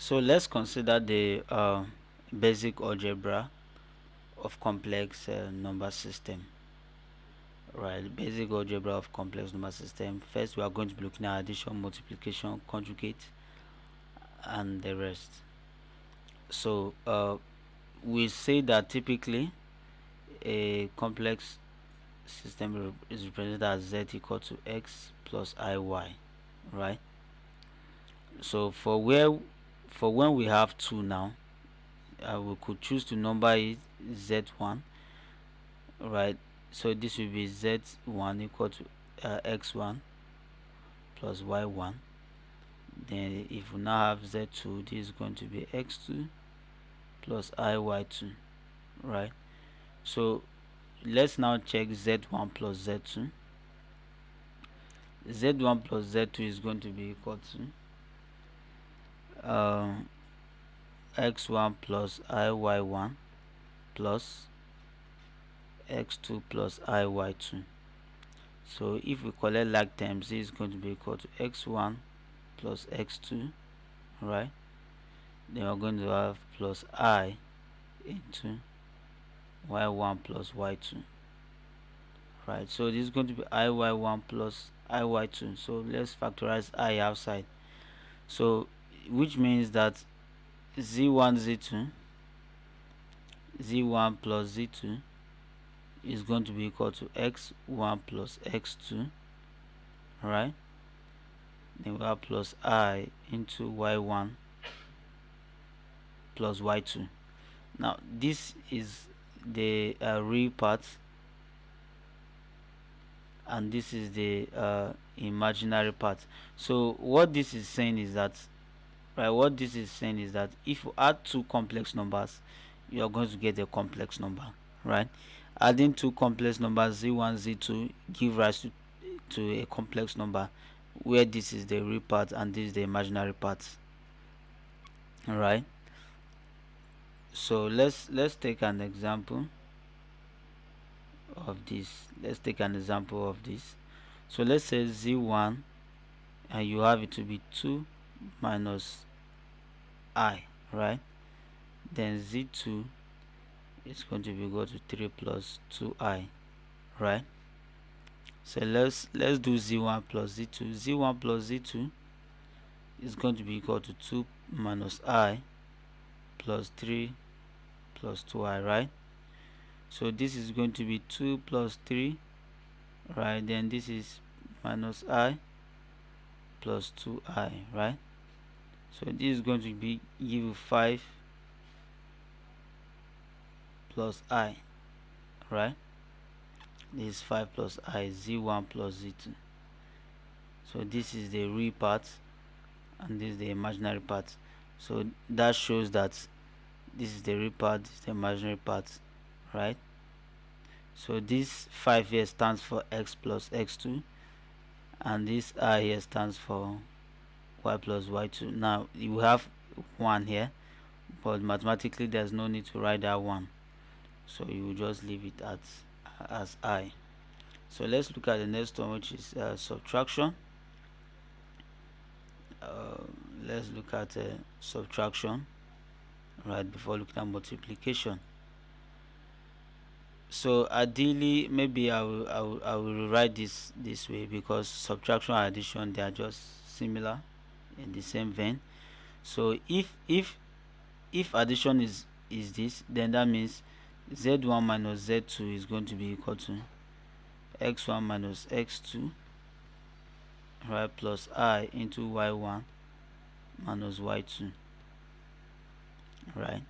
So let's consider the basic algebra of complex number system. Right, basic algebra of complex number system. First, we are going to be looking at addition, multiplication, conjugate, and the rest. So we say that typically a complex system is represented as z equal to x plus iy, right? So for when we have 2 now, we could choose to number it z1, right? So this will be z1 equal to x1 plus y1. Then if we now have z2, this is going to be x2 plus iy2, right? So let's now check z1 plus z2. z1 plus z2 is going to be equal to x1 plus iy1 plus x2 plus iy2. So if we collect like terms, this is going to be equal to x1 plus x2, right? Then we're going to have plus I into y1 plus y2, right? So this is going to be iy1 plus iy2. So let's factorize I outside. So which means that z1 z1 plus z2 is going to be equal to x1 plus x2, right? Then we have plus I into y1 plus y2. Now this is the real part, and this is the imaginary part. So what this is saying is that, right, what this is saying is that if you add two complex numbers, you are going to get a complex number, right? Adding two complex numbers z1 z2 give rise to a complex number where this is the real part and this is the imaginary part. All right, so let's take an example of this. So let's say z1, and you have it to be 2 minus I, right? Then z2 is going to be equal to 3 plus 2I, right? So let's do z1 plus z2. z1 plus z2 is going to be equal to 2 minus I plus 3 plus 2I, right? So this is going to be 2 plus 3, right? Then this is minus I plus 2I, right? So this is going to be give you 5 plus I, right? This is 5 plus I, z1 plus z2. So this is the real part and this is the imaginary part. So that shows that this is the real part, this is the imaginary part, right? So this 5 here stands for x plus x2, and this I here stands for y plus y2. Now you have 1 here, but mathematically there's no need to write that 1, so you will just leave it as I. So let's look at the next one, which is subtraction. Let's look at subtraction right before looking at multiplication. So ideally, maybe I will rewrite this way, because subtraction and addition, they are just similar in the same vein. So if addition is this, then that means z1 minus z2 is going to be equal to x1 minus x2, right, plus I into y1 minus y2, right?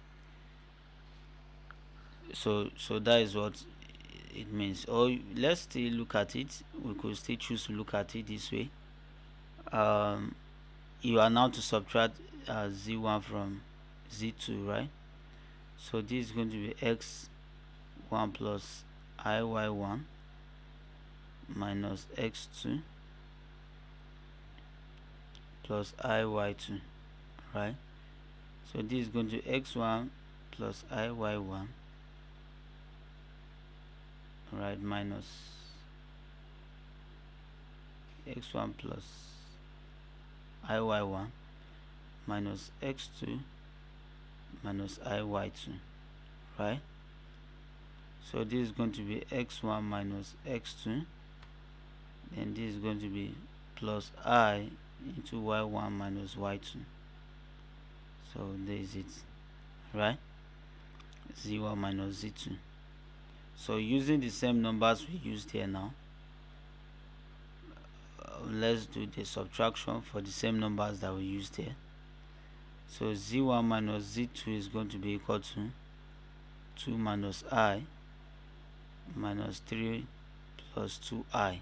So that is what it means. Or let's still look at it. We could still choose to look at it this way. You are now to subtract z1 from z2, right? So this is going to be x1 plus iy1 minus x2 plus iy2, right? So this is going to x1 plus iy1, right, minus x1 plus iy1 minus x2 minus iy2, right? So this is going to be x1 minus x2, and this is going to be plus I into y1 minus y2. So there is it, right? z1 minus z2. So using the same numbers we used here now, let's do the subtraction for the same numbers that we used here. So z1 minus z2 is going to be equal to 2 minus I minus 3 plus 2i.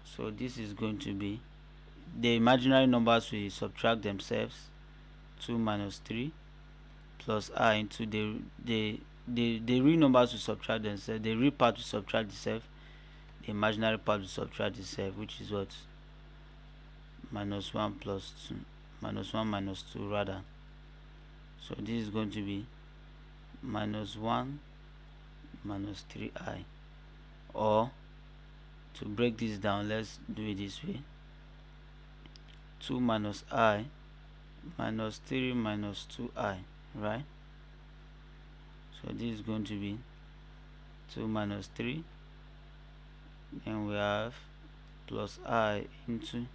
So this is going to be the imaginary numbers we subtract themselves, 2 minus 3 plus I into the real numbers we subtract themselves, the real part we subtract itself, the imaginary part we subtract itself, which is what? Minus 1 plus 2, minus 1 minus 2 rather. So this is going to be minus 1 minus 3i, or to break this down, let's do it this way: 2 minus I minus 3 minus 2i, right? So this is going to be 2 minus 3, and we have plus I into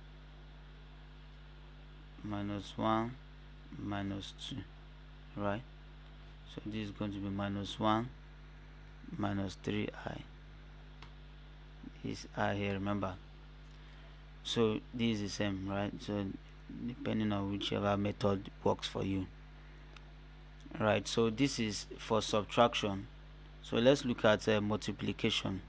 minus 1 minus 2, right? So this is going to be minus 1 minus 3i. This I here, remember. So this is the same, right? So depending on whichever method works for you, right? So this is for subtraction. So let's look at multiplication.